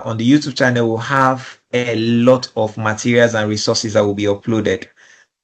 on the YouTube channel will have a lot of materials and resources that will be uploaded.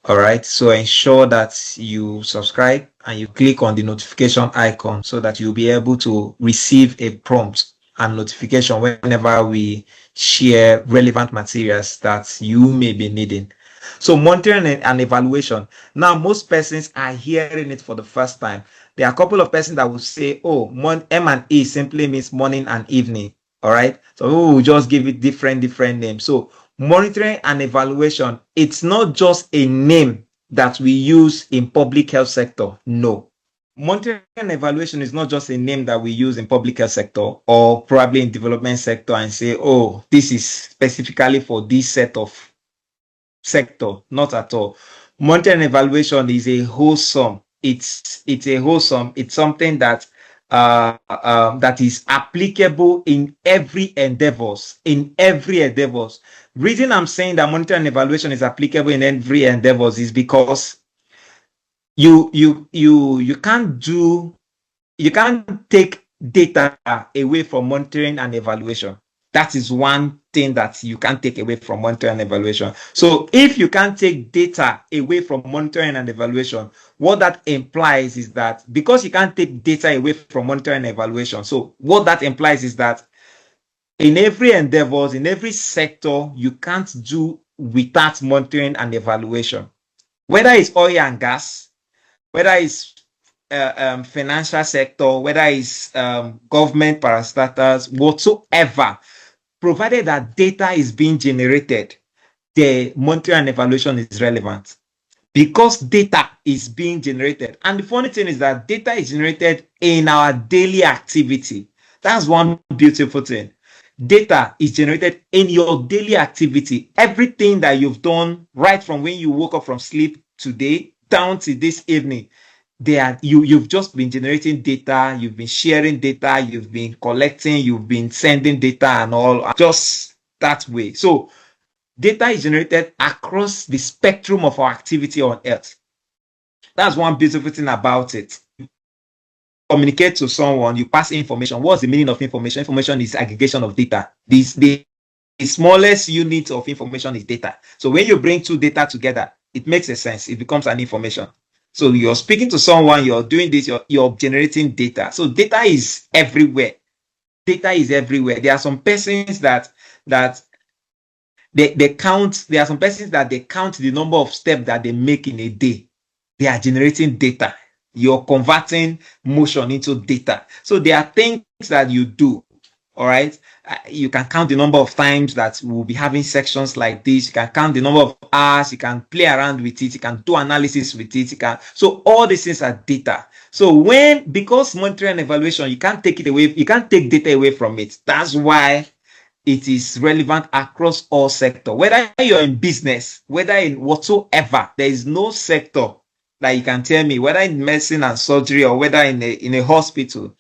All right. So ensure that you subscribe and you click on the notification icon so that you'll be able to receive a prompt and notification whenever we share relevant materials that you may be needing. So monitoring and evaluation. Now, most persons are hearing it for the first time. There are a couple of persons that will say, oh, M&E simply means morning and evening. All right. So we will just give it different names. So monitoring and evaluation, it's not just a name that we use in public health sector. No. Monitoring and evaluation is not just a name that we use in public health sector or probably in development sector and say, oh, this is specifically for this set of sector. Not at all. Monitoring and evaluation is a wholesome. It's a wholesome. It's something that that is applicable in every endeavors. Reason I'm saying that monitoring and evaluation is applicable in every endeavors is because you can't take data away from monitoring and evaluation. That is one thing that you can't take away from monitoring and evaluation. So if you can't take data away from monitoring and evaluation, what that implies is that because you can't take data away from monitoring and evaluation, so what that implies is that in every endeavors, in every sector, you can't do without monitoring and evaluation. Whether it's oil and gas, whether it's financial sector, whether it's government parastatals, whatsoever, provided that data is being generated, the monitoring and evaluation is relevant because data is being generated. And the funny thing is that data is generated in our daily activity. That's one beautiful thing. Data is generated in your daily activity. Everything that you've done right from when you woke up from sleep today down to this evening, you've just been generating data, you've been sharing data, you've been collecting, you've been sending data and all, just that way. So data is generated across the spectrum of our activity on earth. That's one beautiful thing about it. Communicate to someone, you pass information. What's the meaning of information? Information is aggregation of data. The smallest unit of information is data. So when you bring two data together, it makes a sense. It becomes an information. So you're speaking to someone, you're doing this, you're generating data. So data is everywhere. Data is everywhere. There are some persons that they count. There are some persons that they count the number of steps that they make in a day. They are generating data. You're converting motion into data. So there are things that you do. All right. You can count the number of times that we'll be having sections like this. You can count the number of hours. You can play around with it. You can do analysis with it. So all these things are data. So because monitoring and evaluation, you can't take it away. You can't take data away from it. That's why it is relevant across all sectors. Whether you're in business, whether in whatsoever, there is no sector that you can tell me, whether in medicine and surgery or whether in a hospital.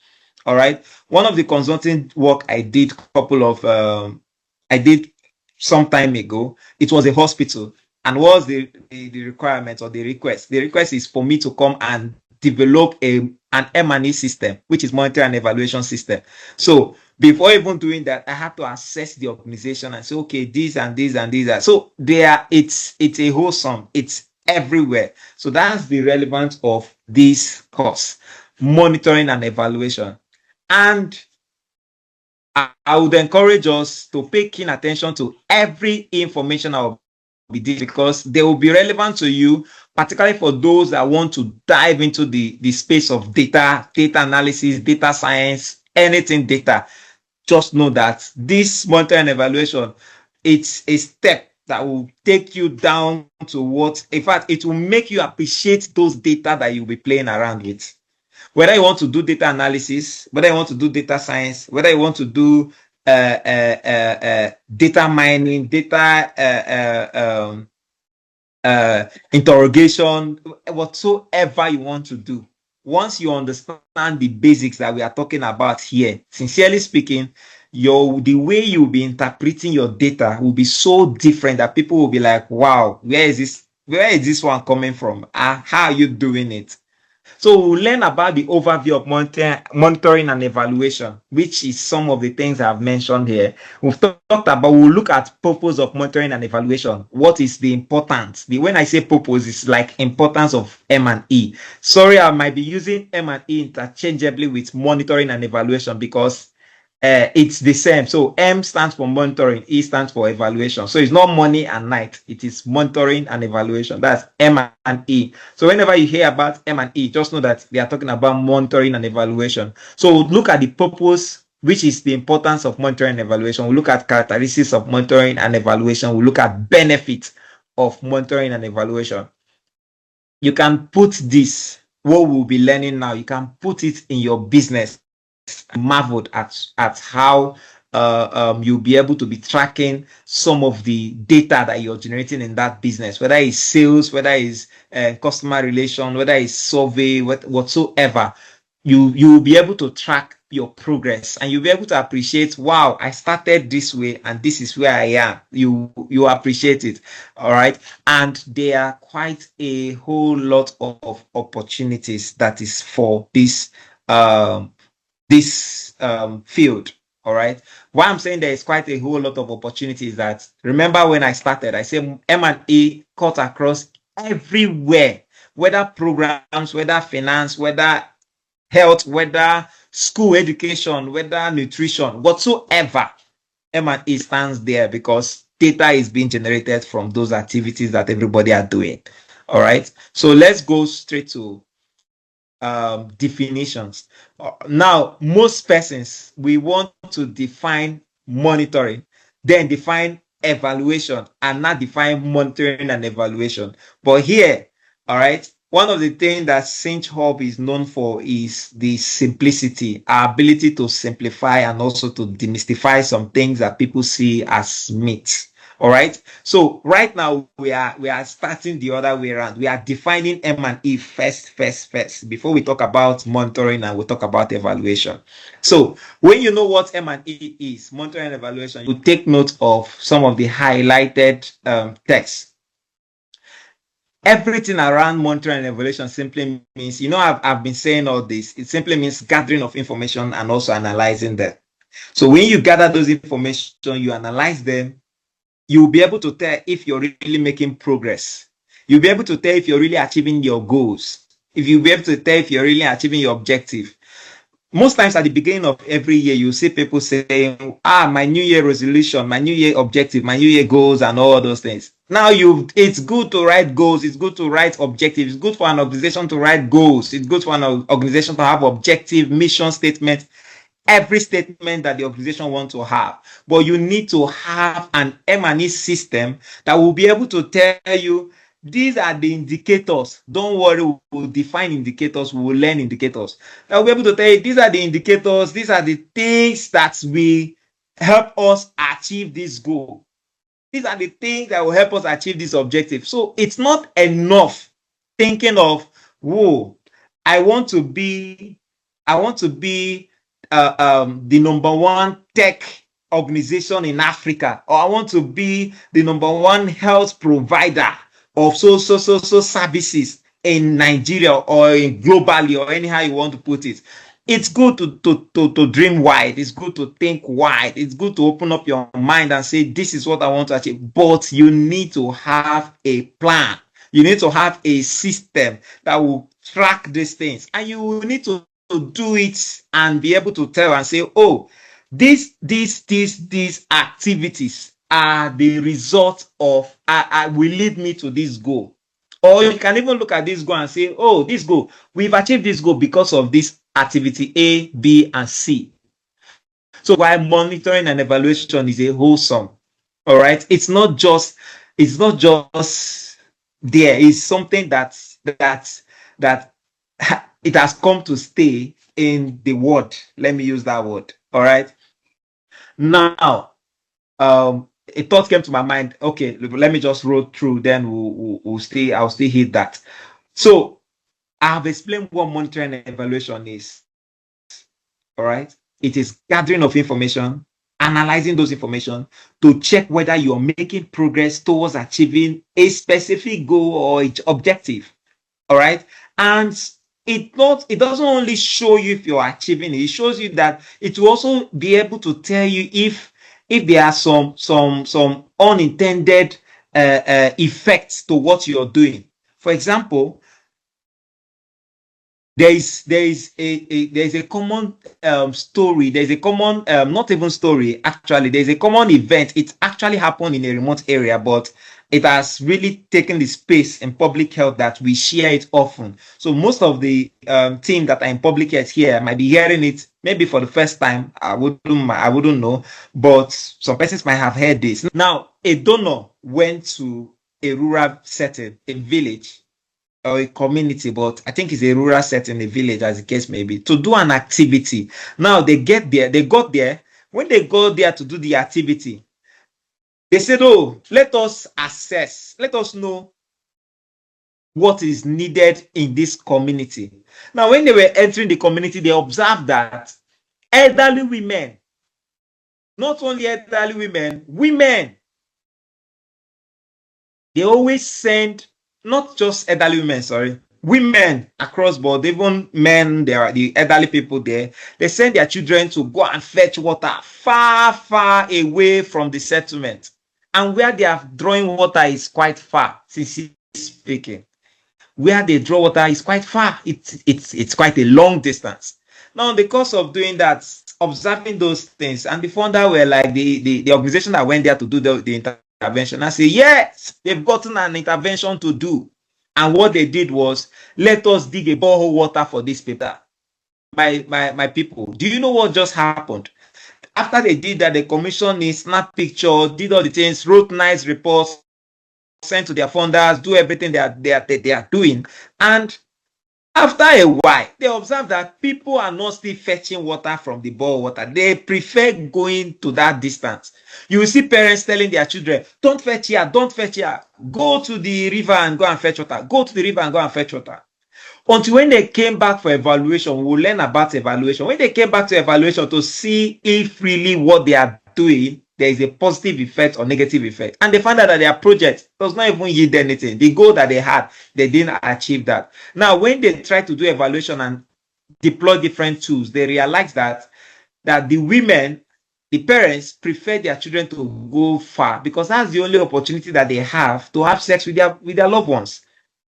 All right. One of the consulting work I did I did some time ago, it was a hospital. And what was the requirement or the request? The request is for me to come and develop an M&E system, which is monitoring and evaluation system. So before even doing that, I have to assess the organization and say, okay, these and these and these are. So it's a wholesome, it's everywhere. So that's the relevance of this course, monitoring and evaluation. And I would encourage us to pay keen attention to every information I'll be doing because they will be relevant to you, particularly for those that want to dive into the space of data analysis, data science, anything data. Just know that this monitoring and evaluation, it's a step that will take you down to in fact, it will make you appreciate those data that you'll be playing around with. Whether you want to do data analysis, whether you want to do data science, whether you want to do data mining, data interrogation, whatsoever you want to do. Once you understand the basics that we are talking about here, sincerely speaking, the way you'll be interpreting your data will be so different that people will be like, wow, where is this one coming from? How are you doing it? So we'll learn about the overview of monitoring and evaluation, which is some of the things I've mentioned here. We've talked about, we'll look at purpose of monitoring and evaluation. What is the importance? When I say purpose, it's like importance of M&E. Sorry, I might be using M&E interchangeably with monitoring and evaluation because it's the same. So M stands for monitoring, E stands for evaluation. So it's not morning and night, it is monitoring and evaluation. That's M and E. So whenever you hear about M and E, just know that they are talking about monitoring and evaluation. So we'll look at the purpose, which is the importance of monitoring and evaluation. We'll look at characteristics of monitoring and evaluation. We'll look at benefits of monitoring and evaluation. You can put this, what we'll be learning now, you can put it in your business. Marveled at how you'll be able to be tracking some of the data that you're generating in that business, whether it's sales, whether it's customer relation, whether it's survey, whatsoever. You'll be able to track your progress, and you'll be able to appreciate, wow, I started this way and this is where I am. You appreciate it. All right. And there are quite a whole lot of opportunities that is for this field. All right. Why I'm saying there is quite a whole lot of opportunities, that remember when I started, I said M&A cut across everywhere, whether programs, whether finance, whether health, whether school education, whether nutrition, whatsoever. M&A stands there because data is being generated from those activities that everybody are doing. All right. So let's go straight to definitions. Now, most persons, we want to define monitoring, then define evaluation, and not define monitoring and evaluation. But here, all right, one of the things that Cinch Hub is known for is the simplicity, our ability to simplify and also to demystify some things that people see as myths. All right. So right now we are starting the other way around. We are defining M&E first, before we talk about monitoring and we talk about evaluation. So when you know what M&E is, monitoring and evaluation, you take note of some of the highlighted text. Everything around monitoring and evaluation simply means, I've been saying all this. It simply means gathering of information and also analyzing them. So when you gather those information, you analyze them, you'll be able to tell if you're really making progress. You'll be able to tell if you're really achieving your goals. If you'll be able to tell if you're really achieving your objective. Most times at the beginning of every year, you see people saying, my New Year resolution, my New Year objective, my New Year goals, and all those things. Now it's good to write goals. It's good to write objectives. It's good for an organization to write goals. It's good for an organization to have objective, mission statement, every statement that the organization wants to have. But you need to have an M&E system that will be able to tell you, these are the indicators. Don't worry, we'll define indicators, we will learn indicators. I'll be able to tell you, these are the indicators, these are the things that will help us achieve this goal. These are the things that will help us achieve this objective. So it's not enough thinking of, whoa, I want to be the number one tech organization in Africa, or I want to be the number one health provider of so services in Nigeria or in globally, or anyhow you want to put it. It's good to dream wide. It's good to think wide. It's good to open up your mind and say, this is what I want to achieve. But you need to have a plan. You need to have a system that will track these things. And you will need to do it and be able to tell and say, oh, these activities are the result of, will lead me to this goal. Or you can even look at this goal and say, oh, this goal, we've achieved this goal because of this activity A, B, and C. So while monitoring and evaluation is a wholesome, all right, it's not just there. It's something that it has come to stay in the word. Let me use that word. All right. Now, a thought came to my mind. Okay, let me just roll through. Then I'll still hit that. So I've explained what monitoring and evaluation is. All right. It is gathering of information, analyzing those information to check whether you're making progress towards achieving a specific goal or objective. All right. And it doesn't only show you if you're achieving it, it shows you that it will also be able to tell you if there are some unintended effects to what you're doing. For example, there is a common story. There's a common not even story actually. There's a common event. It actually happened in a remote area, but it has really taken the space in public health that we share it often. So most of the team that are in public health here might be hearing it maybe for the first time. I wouldn't know, but some persons might have heard this. Now, a donor went to a rural setting, a village or a community, but I think it's a rural setting, a village, as the case may be, to do an activity. Now they got there. When they go there to do the activity, they said, "Oh, let us assess, let us know what is needed in this community." Now, when they were entering the community, they observed that elderly women, not only elderly women, they always send not just elderly women, sorry, women across board, even men, there are the elderly people there, they send their children to go and fetch water far, far away from the settlement. And where they are drawing water is quite far, since speaking. Where they draw water is quite far. It's quite a long distance. Now, in the course of doing that, observing those things, and the founder were like the organization that went there to do the intervention. I say, yes, they've gotten an intervention to do. And what they did was, let us dig a borehole water for these people. My people, do you know what just happened? After they did that, they commissioned a snap picture, did all the things, wrote nice reports, sent to their funders, do everything they are doing. And after a while, they observe that people are not still fetching water from the bore water. They prefer going to that distance. You will see parents telling their children, don't fetch here, don't fetch here. Go to the river and go and fetch water. Go to the river and go and fetch water. Until when they came back for evaluation, we'll learn about evaluation. When they came back to evaluation to see if really what they are doing, there is a positive effect or negative effect. And they found out that their project does not even yield anything. The goal that they had, they didn't achieve that. Now, when they try to do evaluation and deploy different tools, they realize that the women, the parents, prefer their children to go far because that's the only opportunity that they have to have sex with their loved ones.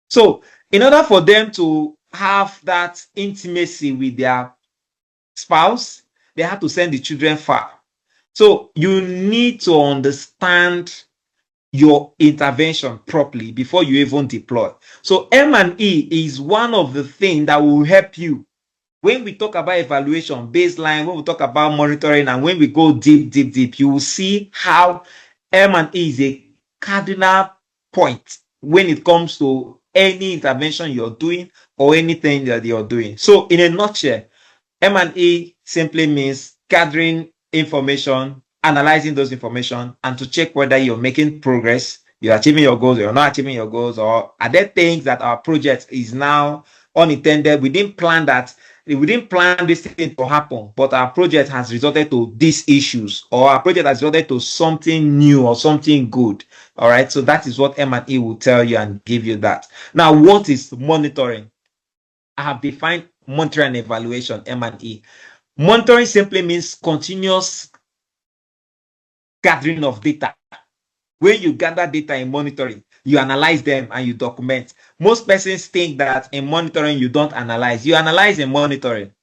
So, in order for them to have that intimacy with their spouse, they have to send the children far. So you need to understand your intervention properly before you even deploy. So M&E is one of the things that will help you when we talk about evaluation, baseline, when we talk about monitoring, and when we go deep, you will see how M&E is a cardinal point when it comes to any intervention you're doing or anything that you're doing. So in a nutshell, M&E simply means gathering information, analyzing those information, and to check whether you're making progress, you're achieving your goals, or you're not achieving your goals, or are there things that our project is now unintended. We didn't plan this thing to happen, but our project has resulted to these issues, or our project has resulted to something new or something good. All right. So that is what M&E will tell you and give you that. Now, what is monitoring? I have defined monitoring and evaluation, M&E. Monitoring simply means continuous gathering of data. When you gather data in monitoring, you analyze them and you document. Most persons think that in monitoring, you don't analyze. You analyze in monitoring.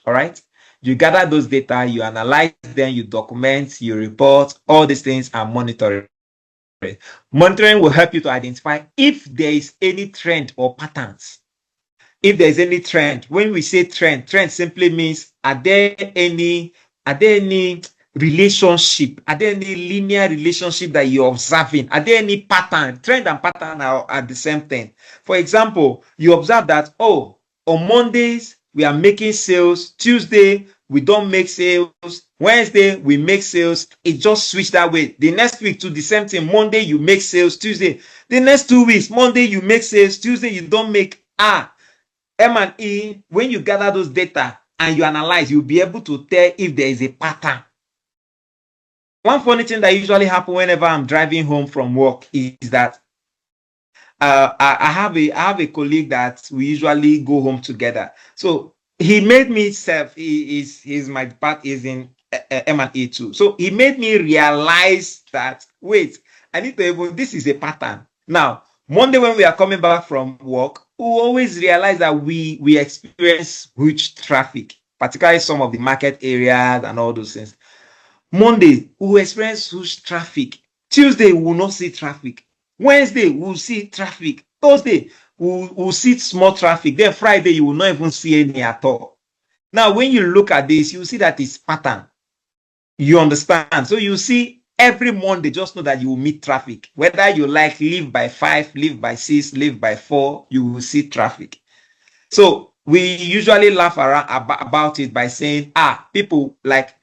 All right. You gather those data, you analyze them, you document, you report. All these things are monitoring. Monitoring will help you to identify if there is any trend or patterns. If there's any trend, when we say trend simply means are there any relationship? Are there any linear relationship that you're observing? Are there any pattern? Trend and pattern are the same thing. For example, you observe that, oh, on Mondays, we are making sales. Tuesday, we don't make sales. Wednesday, we make sales. It just switched that way. The next week, to the same thing. Monday, you make sales. Tuesday. The next 2 weeks, Monday, you make sales. Tuesday, you don't make. M&E, when you gather those data and you analyze, you'll be able to tell if there is a pattern. One funny thing that usually happens whenever I'm driving home from work is that I have a colleague that we usually go home together. So he made me self. He's my part is in M&E too. So he made me realize that wait, I need to even this is a pattern. Now Monday when we are coming back from work, we always realize that we experience huge traffic, particularly some of the market areas and all those things. Monday, we will experience huge traffic. Tuesday, we will not see traffic. Wednesday, we will see traffic. Thursday, we will see small traffic. Then Friday, you will not even see any at all. Now, when you look at this, you see that it's pattern. You understand? So you see every Monday, just know that you will meet traffic. Whether you like leave by 5, leave by 6, leave by 4, you will see traffic. So we usually laugh around about it by saying, people like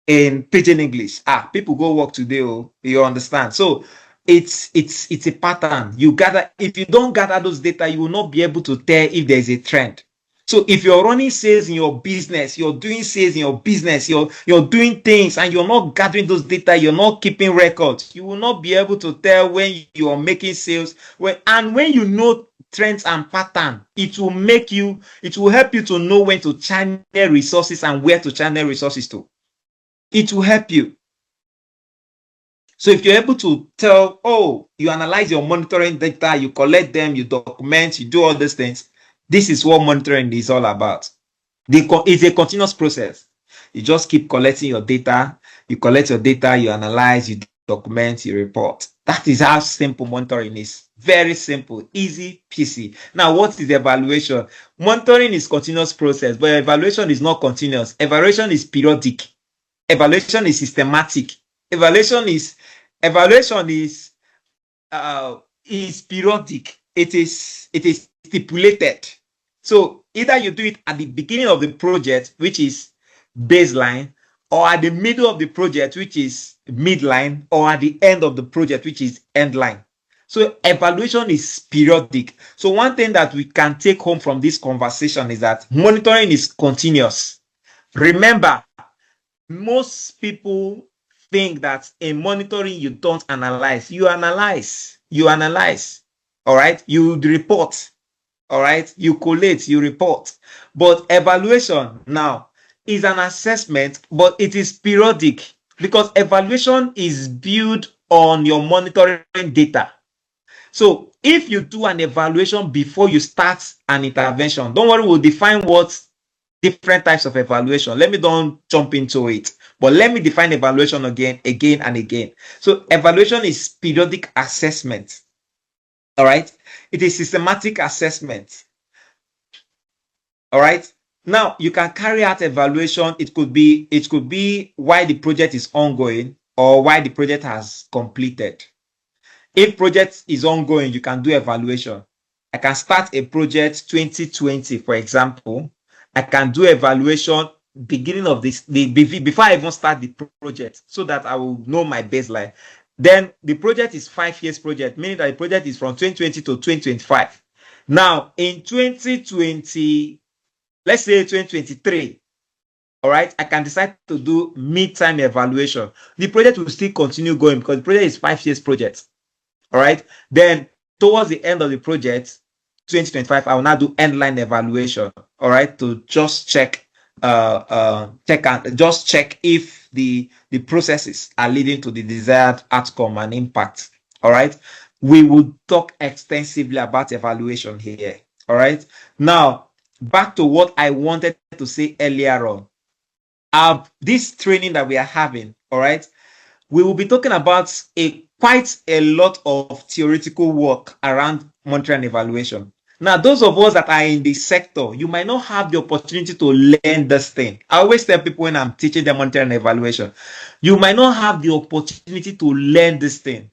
in pidgin English. People go work today. Oh, you understand? So it's a pattern. You gather. If you don't gather those data, you will not be able to tell if there is a trend. So if you're running sales in your business, you're doing sales in your business, you're doing things, and you're not gathering those data, you're not keeping records, you will not be able to tell when you are making sales. When you know trends and pattern, it will help you to know when to channel resources and where to channel resources to. It will help you. So if you're able to tell, you analyze your monitoring data, you collect them, you document, you do all these things, this is what monitoring is all about. It's a continuous process. You just keep collecting your data, you collect your data, you analyze, you document, you report. That is how simple monitoring is. Very simple, easy peasy. Now, what is evaluation? Monitoring is continuous process, but evaluation is not continuous. Evaluation is periodic. Evaluation is systematic. Evaluation is periodic. It is stipulated. So either you do it at the beginning of the project, which is baseline, or at the middle of the project, which is midline, or at the end of the project, which is endline. So evaluation is periodic. So one thing that we can take home from this conversation is that monitoring is continuous. Remember, most people think that in monitoring you don't analyze. You analyze. All right. You report. All right. You collate. You report. But evaluation now is an assessment, but it is periodic because evaluation is built on your monitoring data. So if you do an evaluation before you start an intervention, don't worry, we'll define what different types of evaluation. Let me don't jump into it, but let me define evaluation again and again. So evaluation is periodic assessment. All right. It is systematic assessment. All right. Now you can carry out evaluation. It could be why the project is ongoing or why the project has completed. If project is ongoing, you can do evaluation. I can start a project 2020, for example. I can do evaluation beginning of this before I even start the project so that I will know my baseline. Then the project is 5 years project, meaning that the project is from 2020 to 2025. Now in 2020, let's say 2023, all right, I can decide to do mid-time evaluation. The project will still continue going because the project is 5 years project. All right. Then towards the end of the project, 2025, I will now do endline evaluation. All right, to just check if the processes are leading to the desired outcome and impact. All right. We will talk extensively about evaluation here. All right. Now, back to what I wanted to say earlier on. This training that we are having, all right, we will be talking about quite a lot of theoretical work around monitoring and evaluation. Now, those of us that are in the sector, you might not have the opportunity to learn this thing. I always tell people when I'm teaching them monitoring and evaluation, you might not have the opportunity to learn this thing.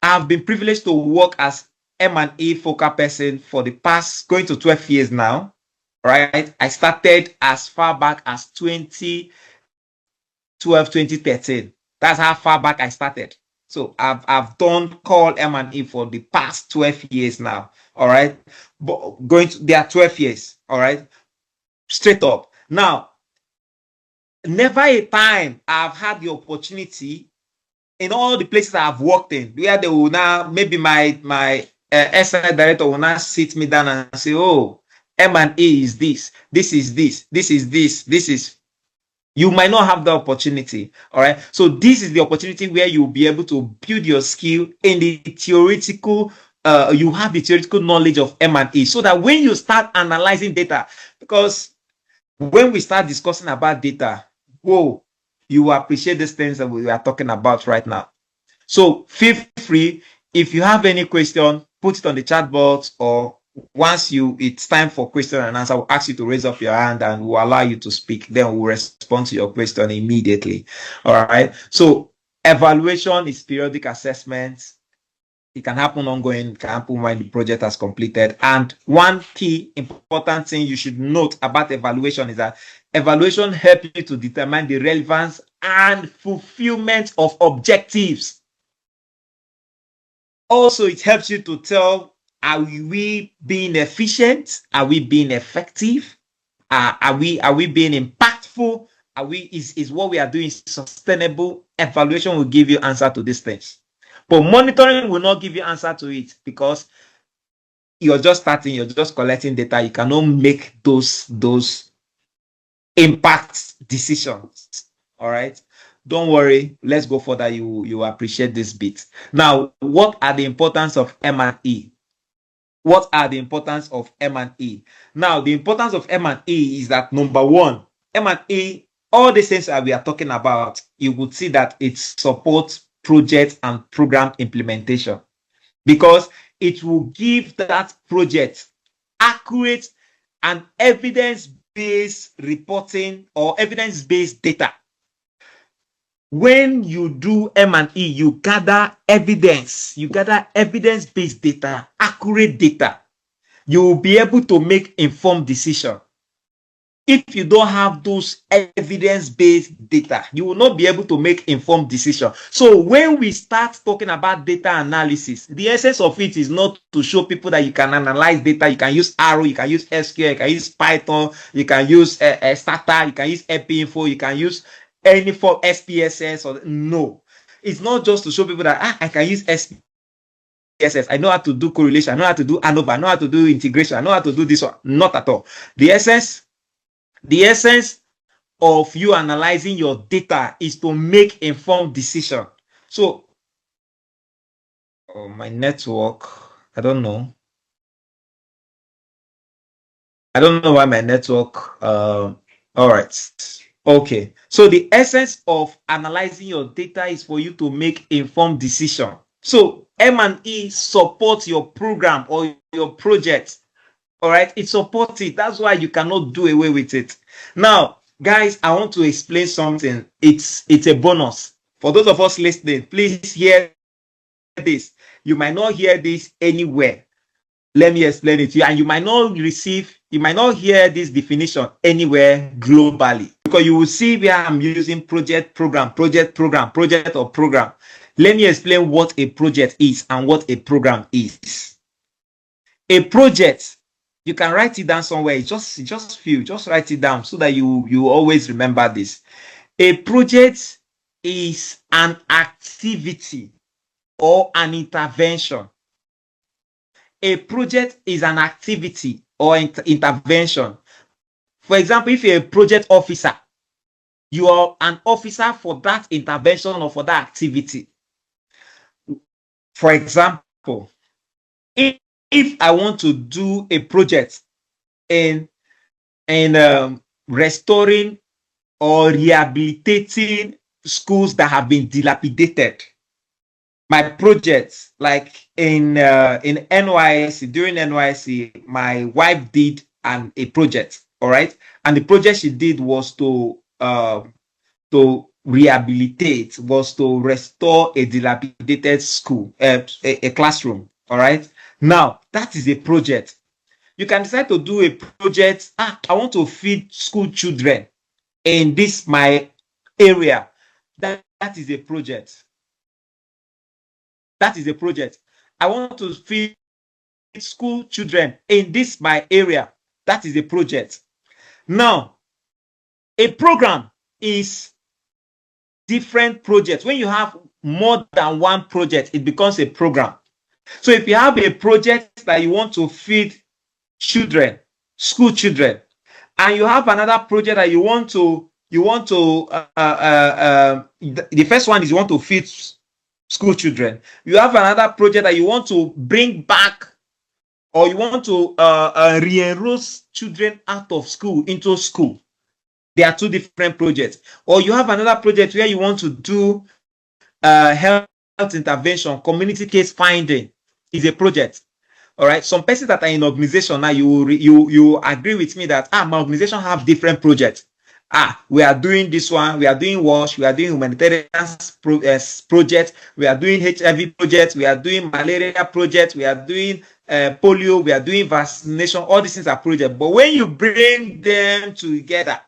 I've been privileged to work as M&E focal person for the past going to 12 years now, right? I started as far back as 2012, 2013. That's how far back I started. So I've done call M&E for the past 12 years now. All right. But there are 12 years. All right. Straight up. Now, never a time I've had the opportunity in all the places I've worked in where they will now maybe my SI director will now sit me down and say, oh, M&A is this, this is this, this is this, this is. You might not have the opportunity. All right. So this is the opportunity where you'll be able to build your skill in the theoretical. You have the theoretical knowledge of M&A, so that when you start analyzing data, because when we start discussing about data, whoa, you appreciate these things that we are talking about right now. So feel free, if you have any question, put it on the chat box, or once it's time for question and answer, we'll ask you to raise up your hand and we'll allow you to speak. Then we'll respond to your question immediately. All right. So evaluation is periodic assessment. It can happen ongoing, it can happen when the project has completed. And one key important thing you should note about evaluation is that evaluation helps you to determine the relevance and fulfillment of objectives. Also, it helps you to tell, are we being efficient? Are we being effective? Are we being impactful? Is what we are doing sustainable? Evaluation will give you answer to these things. But monitoring will not give you answer to it, because you're just starting, you're just collecting data. You cannot make those impact decisions. All right. Don't worry. Let's go further. You appreciate this bit. Now, what are the importance of M&E? What are the importance of M&E? Now, the importance of M&E is that, number one, M&E, all the things that we are talking about, you would see that it supports project and program implementation, because it will give that project accurate and evidence-based reporting or evidence-based data. When you do M&E, you gather evidence-based data, accurate data. You will be able to make informed decisions. If you don't have those evidence-based data, you will not be able to make informed decisions. So when we start talking about data analysis, the essence of it is not to show people that you can analyze data. You can use Arrow, you can use SQL, you can use Python, you can use Stata, you can use EpiInfo, you can use any form SPSS. Or no, it's not just to show people that I can use SPSS. I know how to do correlation. I know how to do ANOVA. I know how to do integration. I know how to do this one. Not at all. The essence of you analyzing your data is to make informed decision. So, my network, I don't know why my network, all right. Okay. So the essence of analyzing your data is for you to make informed decision. So M&E supports your program or your project. All right. It supports it. That's why you cannot do away with it. Now, guys, I want to explain something. It's a bonus. For those of us listening, please hear this. You might not hear this anywhere. Let me explain it to you. And you might not hear this definition anywhere globally, because you will see where I'm using project, program, project, program, project, or program. Let me explain what a project is and what a program is. A project, you can write it down somewhere. Just write it down so that you always remember this. A project is an activity or an intervention. A project is an activity or intervention. For example, if you're a project officer, you are an officer for that intervention or for that activity. For example, if I want to do a project in restoring or rehabilitating schools that have been dilapidated, my projects, like in NYC, during NYC, my wife did a project, all right, and the project she did was to rehabilitate, was to restore a dilapidated school, a classroom, all right. Now that is a project. You can decide to do a project. I want to feed school children in this my area. That is a project. That is a project. I want to feed school children in this my area. That is a project. Now, a program is different projects. When you have more than one project, it becomes a program. So if you have a project that you want to feed children, school children, and you have another project that the first one is you want to feed school children. You have another project that you want to bring back, or you want to re-enroll children out of school into school. There are two different projects. Or you have another project where you want to do health intervention, community case finding is a project. All right. Some persons that are in organization now, you agree with me that my organization have different projects. We are doing this one, we are doing WASH, we are doing humanitarian project, we are doing HIV project, we are doing malaria project, we are doing polio, we are doing vaccination. All these things are projects. But when you bring them together,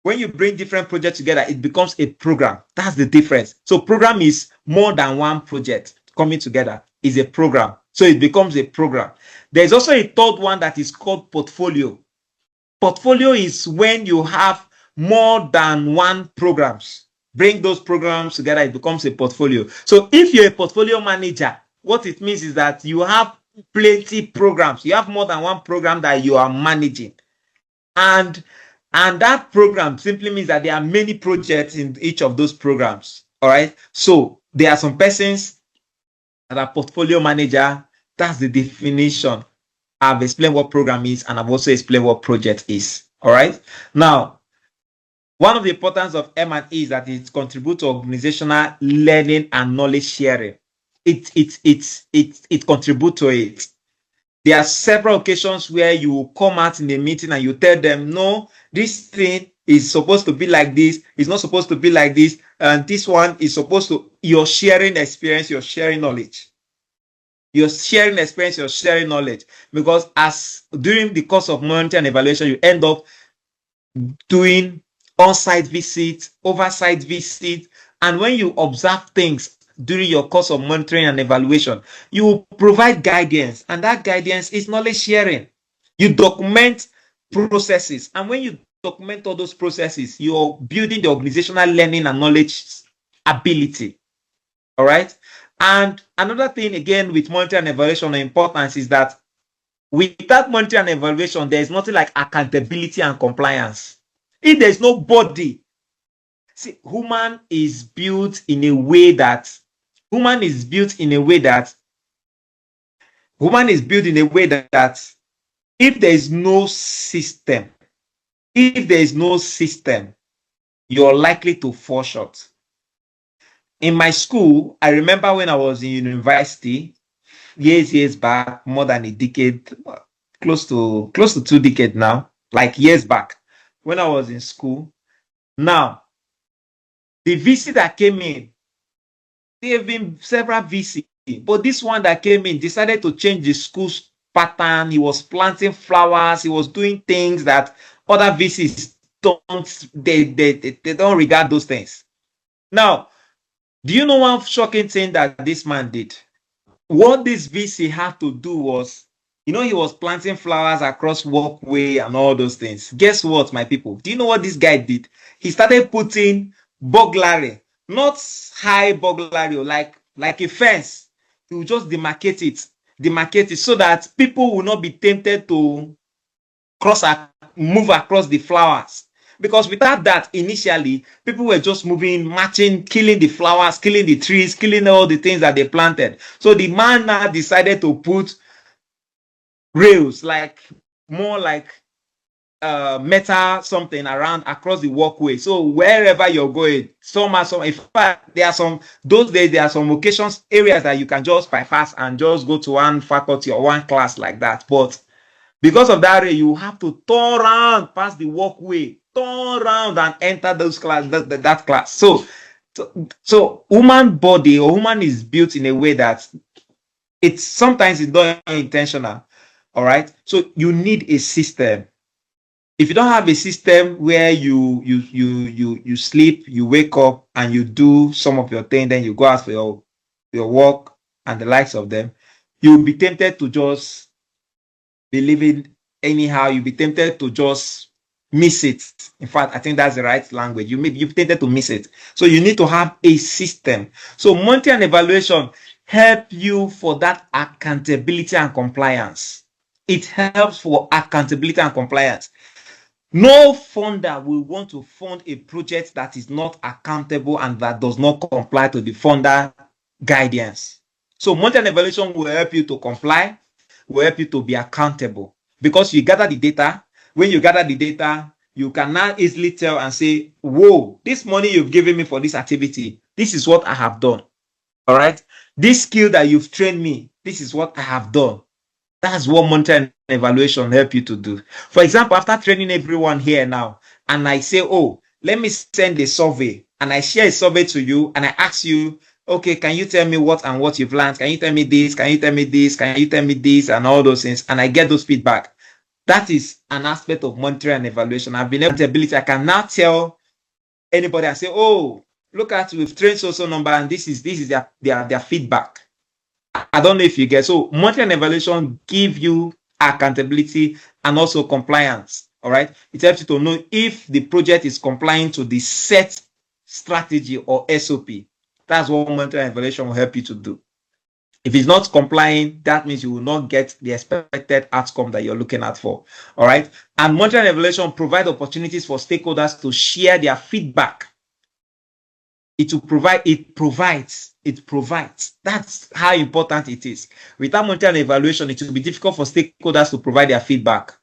when you bring different projects together, it becomes a program. That's the difference. So program is more than one project coming together. Is a program. So it becomes a program. There's also a third one that is called portfolio. Portfolio is when you have more than one programs. Bring those programs together, it becomes a portfolio. So if you're a portfolio manager, what it means is that you have plenty programs. You have more than one program that you are managing. And that program simply means that there are many projects in each of those programs. All right. So there are some persons that are portfolio manager. That's the definition. I've explained what program is, and I've also explained what project is. All right. Now, one of the importance of M&E is that it contributes to organizational learning and knowledge sharing. It contributes to it. There are several occasions where you come out in a meeting and you tell them, no, this thing is supposed to be like this. It's not supposed to be like this. And this one is supposed to, you're sharing experience, you're sharing knowledge. You're sharing experience, you're sharing knowledge. Because as during the course of monitoring and evaluation, you end up doing on-site visits, oversight visits. And when you observe things during your course of monitoring and evaluation, you provide guidance, and that guidance is knowledge sharing. You document processes, and when you document all those processes, you're building the organizational learning and knowledge ability. All right. And another thing again with monitoring and evaluation, the importance is that without monitoring and evaluation, there is nothing like accountability and compliance. If there's nobody, see, human is built in a way that if there is no system, you're likely to fall short. In my school, I remember when I was in university, years back, more than a decade, close to 2 decades now, like years back, when I was in school. Now, the VC that came in, there have been several VC, but this one that came in decided to change the school's pattern. He was planting flowers. He was doing things that other VCs they don't regard those things. Now, do you know one shocking thing that this man did? What this VC had to do was, he was planting flowers across walkway and all those things. Guess what, my people? Do you know what this guy did? He started putting burglary, not high burglary, like a fence. He will just demarcate it so that people will not be tempted to move across the flowers. Because without that, initially, people were just moving, marching, killing the flowers, killing the trees, killing all the things that they planted. So the man now decided to put rails, more like metal something around across the walkway. So wherever you're going, in fact, there are some occasions, areas that you can just bypass and just go to one faculty or one class like that. But because of that, you have to turn around past the walkway, turn around and enter those class, that class. So human body or human is built in a way that sometimes it's not intentional. All right. So you need a system. If you don't have a system where you sleep, you wake up and you do some of your thing, then you go out for your work and the likes of them, you'll be tempted to just be living anyhow. You'll be tempted to just miss it. In fact, I think that's the right language. You're tempted to miss it. So you need to have a system. So monitoring and evaluation help you for that accountability and compliance. It helps for accountability and compliance. No funder will want to fund a project that is not accountable and that does not comply to the funder guidance. So monitoring and evaluation will help you to comply, will help you to be accountable, because you gather the data. When you gather the data, you can now easily tell and say, whoa, this money you've given me for this activity, this is what I have done. All right. This skill that you've trained me, this is what I have done. That's what monitoring and evaluation help you to do. For example, after training everyone here now, and I say, oh, let me send a survey, and I share a survey to you, and I ask you, okay, can you tell me what and what you've learned? Can you tell me this? Can you tell me this? Can you tell me this? And all those things. And I get those feedback. That is an aspect of monitoring and evaluation. I've been able to ability. I can now tell anybody, I say, oh, look at, we've trained so number, and this is their feedback. I don't know if you get. So monitoring and evaluation give you accountability and also compliance. All right. It helps you to know if the project is complying to the set strategy or SOP. That's what monitoring and evaluation will help you to do. If it's not complying, that means you will not get the expected outcome that you're looking at for. All right. And monitoring and evaluation provide opportunities for stakeholders to share their feedback. It provides. That's how important it is. Without monitoring and evaluation, it will be difficult for stakeholders to provide their feedback.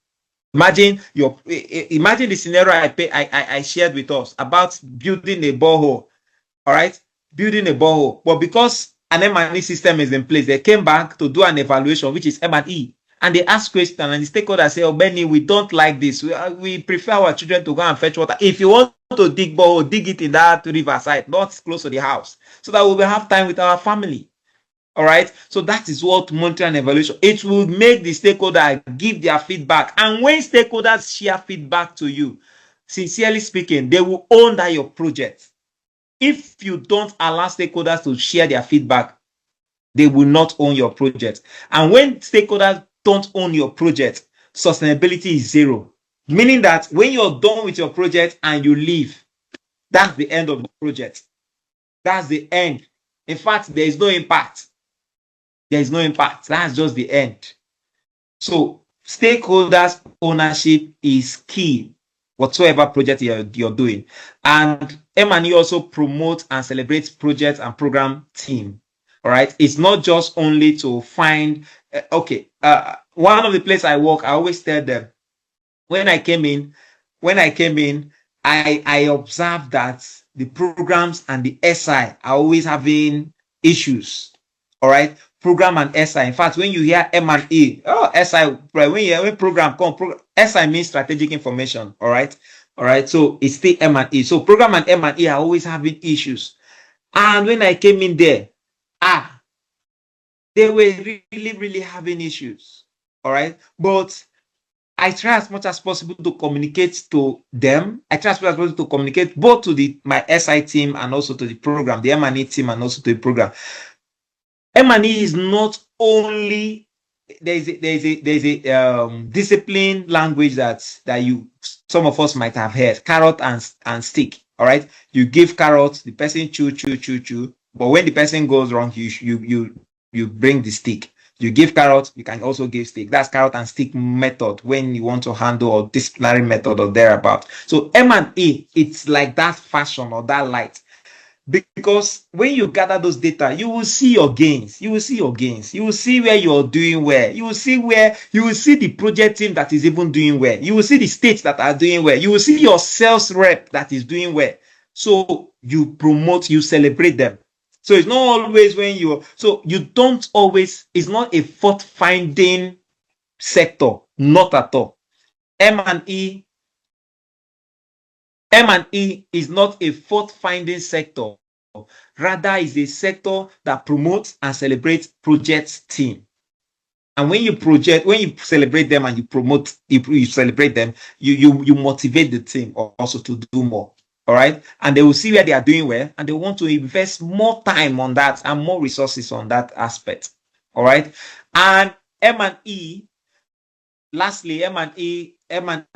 Imagine the scenario I shared with us about building a borehole. All right, building a borehole, but because an M&E system is in place, they came back to do an evaluation, which is M&E, and they ask questions, and the stakeholders say, "Oh, Benny, we don't like this. We prefer our children to go and fetch water. If you want to dig borehole, dig it in that riverside, not close to the house, so that we will have time with our family." All right. So that is what monitoring and evaluation. It will make the stakeholder give their feedback. And when stakeholders share feedback to you, sincerely speaking, they will own that your project. If you don't allow stakeholders to share their feedback, they will not own your project. And when stakeholders don't own your project, sustainability is zero. Meaning that when you're done with your project and you leave, that's the end of the project. That's the end. In fact, there is no impact. There is no impact. That's just the end. So stakeholders ownership is key whatsoever project you're doing. And M&E also promotes and celebrates project and program team. All right. It's not just only to find, one of the places I work, I always tell them, when I came in, I observed that the programs and the SI are always having issues. All right. Program and SI. In fact, when you hear M&E, SI, when program come, SI means strategic information. All right. All right. So it's still M&E. So program and M&E are always having issues. And when I came in there, they were really having issues. All right. But I try as much as possible to communicate to them. I try as much as possible to communicate both to my SI team and also to the program, the M&E team, and also to the program. M&E is not only, there's a discipline language that some of us might have heard, carrot and stick. All right, you give carrot, the person chew, but when the person goes wrong, you bring the stick. You give carrot, you can also give stick. That's carrot and stick method when you want to handle or disciplinary method or thereabout. So M&E, it's like that fashion or that light. Because when you gather those data, you will see your gains. You will see where you're doing well. You will see the project team that is even doing well. You will see the states that are doing well. You will see your sales rep that is doing well. So you promote, you celebrate them. So it's not always it's not a fault finding sector, not at all. M&E is not a fault-finding sector. Rather, is a sector that promotes and celebrates project team. And when you celebrate them and you celebrate them, you motivate the team also to do more. All right. And they will see where they are doing well, and they want to invest more time on that and more resources on that aspect. All right. And M&E, lastly, M&E, one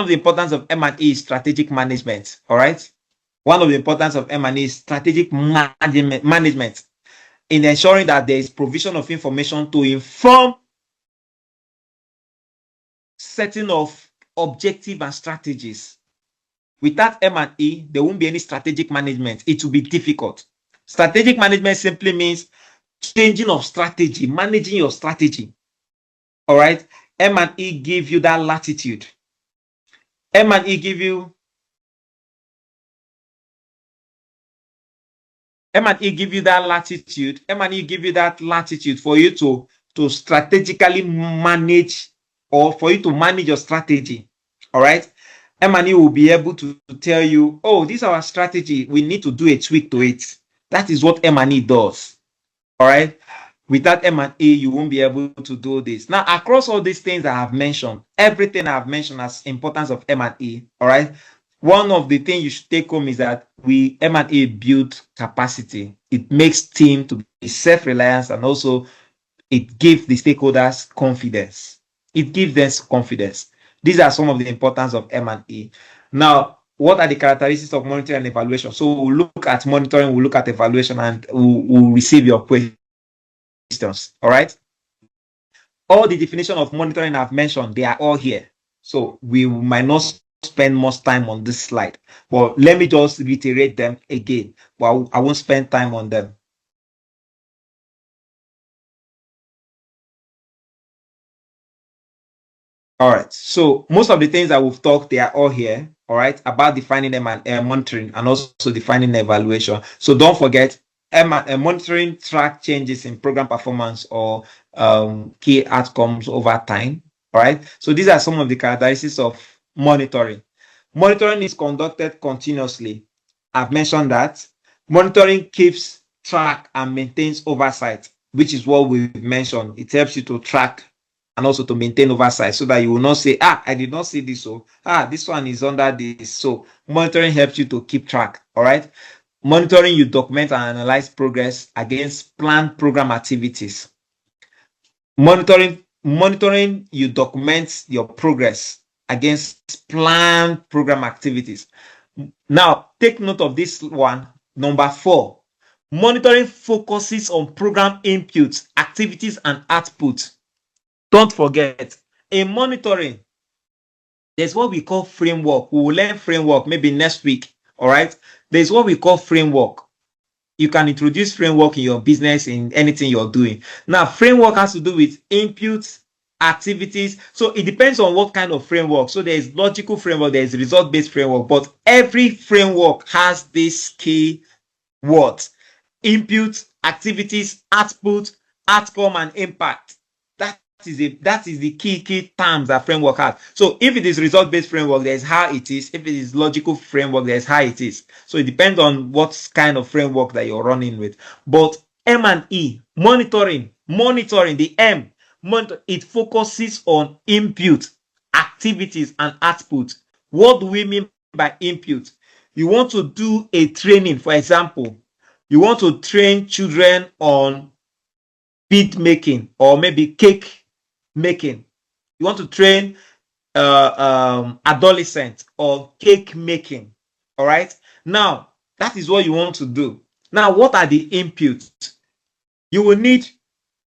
of the importance of M&E is strategic management. All right. One of the importance of M&E is strategic management in ensuring that there is provision of information to inform setting of objective and strategies. Without M&E, there won't be any strategic management. It will be difficult. Strategic management simply means changing of strategy, managing your strategy. All right. M&E give you that latitude. M&E give you M&E give you that latitude. M&E give you that latitude for you to strategically manage, or for you to manage your strategy. All right. M&E will be able to tell you, oh, this is our strategy. We need to do a tweak to it. That is what M&E does. All right. Without M&E, you won't be able to do this. Now, across all these things I have mentioned, everything I have mentioned as importance of M&E, all right, one of the things you should take home is that M&E build capacity. It makes team to be self-reliant, and also it gives the stakeholders confidence. It gives them confidence. These are some of the importance of M&E. Now, what are the characteristics of monitoring and evaluation? So we'll look at monitoring, we'll look at evaluation, and we'll receive your questions. All right. All the definition of monitoring I've mentioned, they are all here. So we might not spend much time on this slide, but let me just reiterate them again. But I won't spend time on them. All right. So most of the things that we've talked, they are all here. All right, about defining them and monitoring, and also defining evaluation. So don't forget, monitoring track changes in program performance or key outcomes over time. All right. So these are some of the characteristics of monitoring. Monitoring is conducted continuously. I've mentioned that. Monitoring keeps track and maintains oversight, which is what we've mentioned. It helps you to track and also to maintain oversight, so that you will not say, I did not see this. So, this one is under this. So monitoring helps you to keep track. All right. Monitoring, you document and analyze progress against planned program activities. Monitoring, you document your progress against planned program activities. Now, take note of this one, number 4. Monitoring focuses on program inputs, activities, and output. Don't forget, in monitoring, there's what we call framework. We will learn framework maybe next week. All right. There's what we call framework. You can introduce framework in your business, in anything you're doing. Now, framework has to do with inputs, activities. So it depends on what kind of framework. So there is logical framework, there is result-based framework, but every framework has this key words: input, activities, output, outcome, and impact. That is the key terms that framework has. So if it is result-based framework, there's how it is. If it is logical framework, there's how it is. So it depends on what kind of framework that you're running with. But M&E, monitoring, the M, it focuses on input, activities, and output. What do we mean by input? You want to do a training, for example, you want to train children on bead making or maybe cake making. You want to train adolescents on cake making. All right. Now, that is what you want to do. Now, what are the inputs? You will need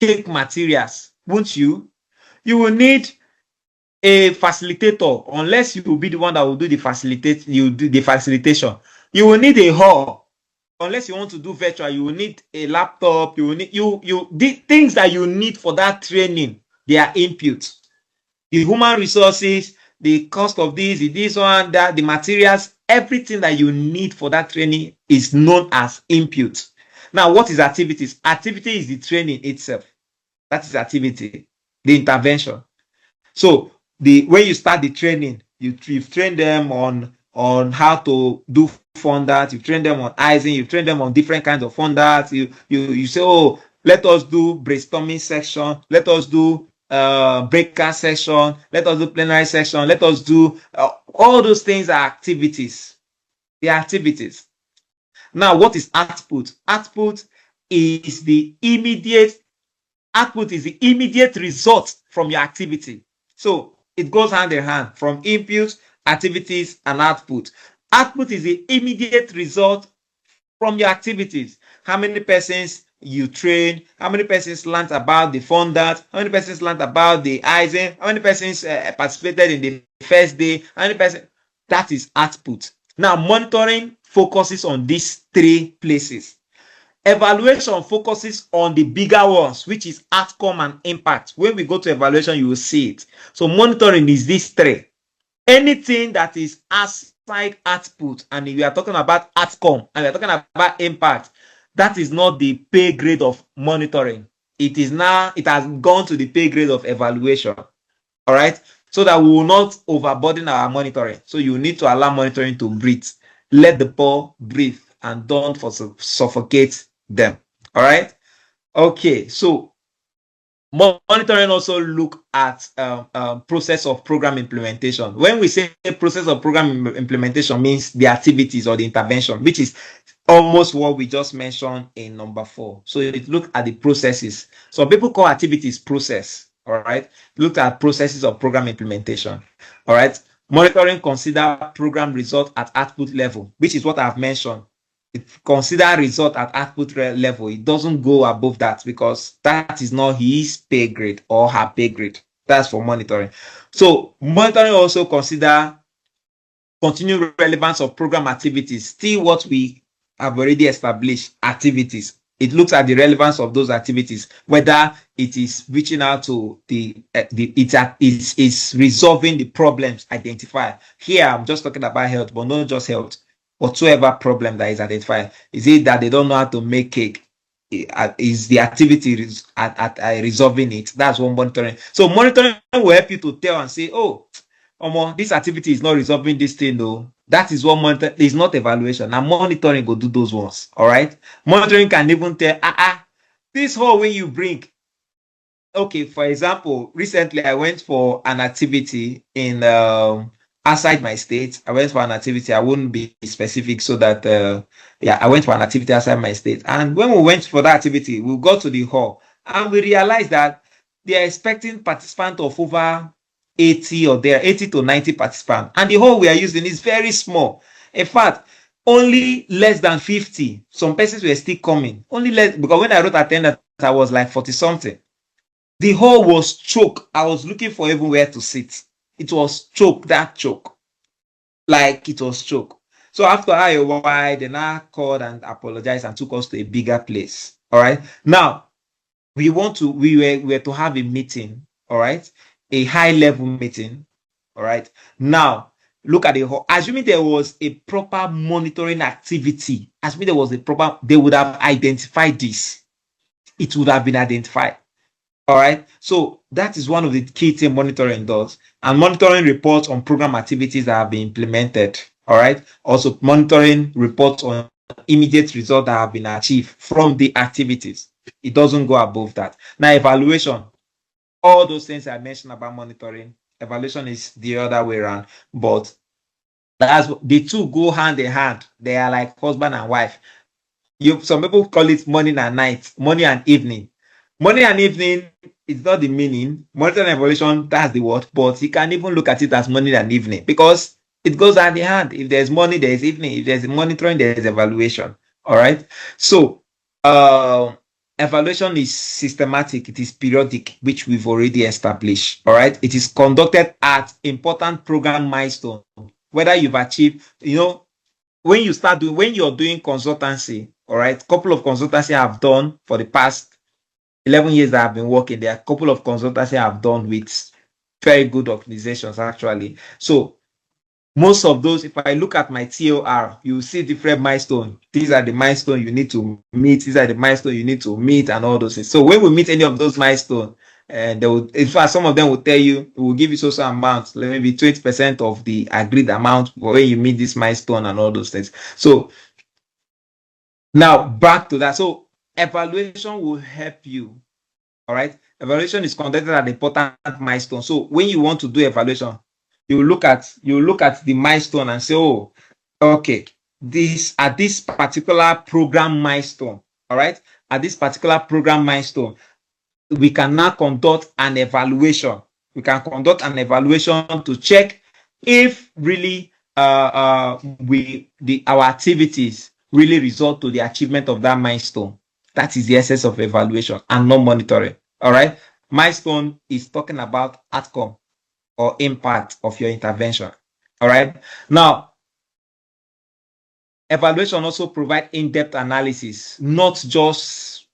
cake materials, won't you? You will need a facilitator, unless you will be the one that will do the facilitation. You will need a hall. Unless you want to do virtual, you will need a laptop. You will need the things that you need for that training. They are inputs. The human resources, the cost of this one, that, the materials, everything that you need for that training is known as inputs. Now, what is activities? Activity is the training itself. That is activity, the intervention. So when you start the training, you've trained them on how to do funders, you've trained them on icing, you've trained them on different kinds of funders. You say, oh, let us do brainstorming section, let us do breakout session, let us do plenary session, let us do all those things are activities. They are activities. Now, what is output? Output is the immediate result from your activity. So it goes hand in hand, from inputs, activities, and output. Output is the immediate result from your activities. How many persons you train, how many persons learned about the funders, how many persons learned about the Eisen, how many persons participated in the first day, how many persons. That is output. Now, monitoring focuses on these three places. Evaluation focuses on the bigger ones, which is outcome and impact. When we go to evaluation, you will see it. So monitoring is these three. Anything that is outside output, and we are talking about outcome and we are talking about impact, that is not the pay grade of monitoring. It has gone to the pay grade of evaluation. All right. So that we will not overburden our monitoring. So you need to allow monitoring to breathe. Let the poor breathe and don't suffocate them. All right. Okay. So monitoring also look at process of program implementation. When we say process of program implementation, means the activities or the intervention, which is almost what we just mentioned in number 4. So it look at the processes. So people call activities process. All right. Look at processes of program implementation. All right. Monitoring consider program result at output level, which is what I've mentioned. It consider result at output level. It doesn't go above that because that is not his pay grade or her pay grade. That's for monitoring. So monitoring also consider continued relevance of program activities. Still what we have already established, activities. It looks at the relevance of those activities, whether it is reaching out to it's resolving the problems identified. Here, I'm just talking about health, but not just health. Whatsoever problem that is identified. Is it that they don't know how to make cake? Is the activity at resolving it? That's one monitoring. So monitoring will help you to tell and say, oh, this activity is not resolving this thing though. That is what monitor is, not evaluation. Now monitoring go do those ones. All right. Monitoring can even tell, this whole when you bring. Okay, for example, recently I went for an activity in outside my state. I went for an activity. I wouldn't be specific so that I went for an activity outside my state. And when we went for that activity, we got to the hall and we realized that they are expecting participants of over 80 or there 80 to 90 participants. And the hall we are using is very small. In fact, only less than 50. Some persons were still coming. Only less, because when I wrote attendance, I was like 40 something. The hall was choked. I was looking for even where to sit. It was choked, that choke. Like it was choked. So after a while, they now called and apologized and took us to a bigger place. All right. Now, we were to have a meeting, all right, a high level meeting, all right. Now, look at the whole, assuming there was a proper monitoring activity, assuming there was a proper, they would have identified this. It would have been identified. All right. So that is one of the key things monitoring does. And monitoring reports on program activities that have been implemented. All right. Also monitoring reports on immediate results that have been achieved from the activities. It doesn't go above that. Now, evaluation. All those things I mentioned about monitoring, evaluation is the other way around. But that's the two go hand in hand. They are like husband and wife. Some people call it morning and night, morning and evening. Morning and evening is not the meaning. Monitoring and evaluation, that's the word, but you can even look at it as morning and evening because it goes hand in hand. If there's morning, there's evening. If there's monitoring, there's evaluation. All right. So evaluation is systematic, it is periodic, which we've already established. All right. It is conducted at important program milestone. Whether you've achieved, when you're doing consultancy, all right, couple of consultancy I've done for the past 11 years that I've been working, there are a couple of consultancy I've done with very good organizations actually. So most of those, if I look at my TOR, you see different milestones. These are the milestones you need to meet. These are the milestones you need to meet and all those things. So when we meet any of those milestones, and they will, in fact, some of them will tell you, we will give you social amounts, maybe 20% of the agreed amount when you meet this milestone and all those things. So now back to that. So evaluation will help you. All right. Evaluation is conducted at an important milestone. So when you want to do evaluation, you look at the milestone and say, oh, okay, at this particular program milestone, all right, at this particular program milestone, we can now conduct an evaluation. We can conduct an evaluation to check if really our activities really result to the achievement of that milestone. That is the essence of evaluation and not monitoring. All right. Milestone is talking about outcome or impact of your intervention. All right. Now, evaluation also provide in-depth analysis, not just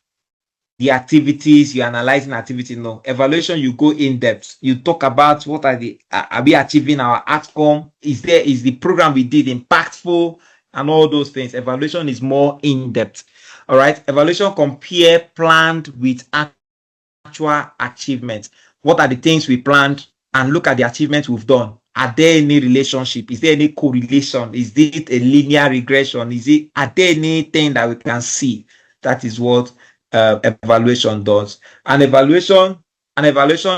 the activities, you're analyzing activity. No, evaluation, you go in depth. You talk about what are we achieving our outcome? Is the program we did impactful and all those things? Evaluation is more in depth. All right. Evaluation compare planned with actual achievement. What are the things we planned and look at the achievements we've done? Are there any relationship? Is there any correlation? Is it a linear regression? Are there anything that we can see? That is what evaluation does. An evaluation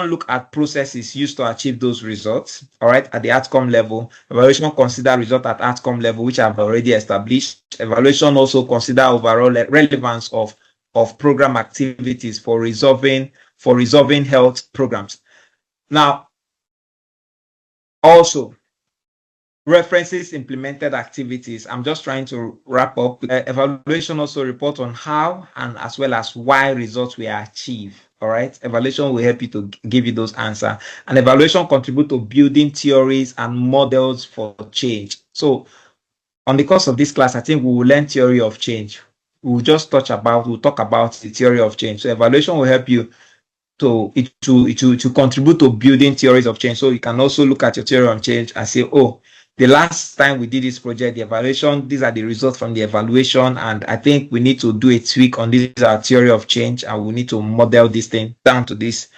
look at processes used to achieve those results. All right, at the outcome level. Evaluation consider result at outcome level, which I've already established. Evaluation also consider overall relevance of program activities for resolving health programs. Now, also references implemented activities. I'm just trying to wrap up. Evaluation also report on how and as well as why results were achieved. All right. Evaluation will help you to give you those answers. And evaluation contribute to building theories and models for change. So on the course of this class, I think we will learn theory of change. We'll talk about the theory of change. So evaluation will help you to contribute to building theories of change. So you can also look at your theory of change and say, oh, the last time we did this project, the evaluation, these are the results from the evaluation, and I think we need to do a tweak on this our theory of change, and we need to model this thing down to this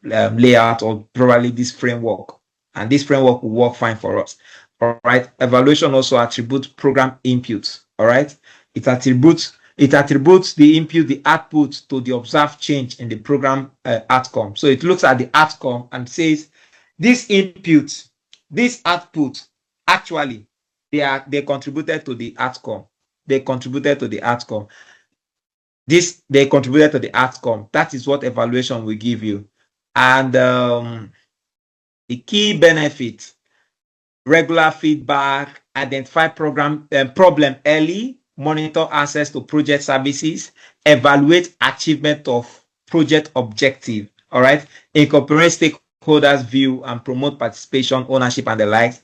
layout or probably this framework, and this framework will work fine for us. All right. Evaluation also attributes program inputs. All right. It attributes the input, the output to the observed change in the program outcome. So it looks at the outcome and says, this input, this output, actually, they contributed to the outcome. They contributed to the outcome. They contributed to the outcome. That is what evaluation will give you. And the key benefit, regular feedback, identify problem early, monitor access to project services, evaluate achievement of project objective. All right. Incorporate stakeholders' view and promote participation, ownership, and the like.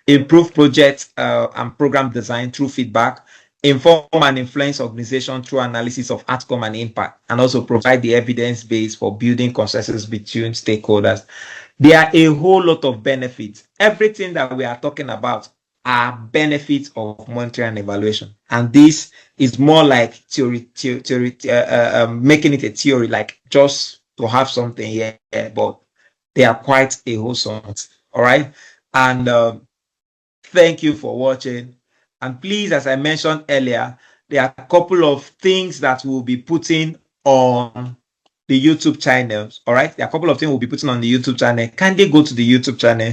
Improve project and program design through feedback. Inform and influence organization through analysis of outcome and impact, and also provide the evidence base for building consensus between stakeholders. There are a whole lot of benefits. Everything that we are talking about are benefits of monitoring and evaluation. And this is more like theory, making it a theory, like just to have something here, but they are quite a wholesome. All right. And thank you for watching. And please, as I mentioned earlier, there are a couple of things that we'll be putting on the YouTube channels. All right. There are a couple of things we'll be putting on the YouTube channel. Can they go to the YouTube channel?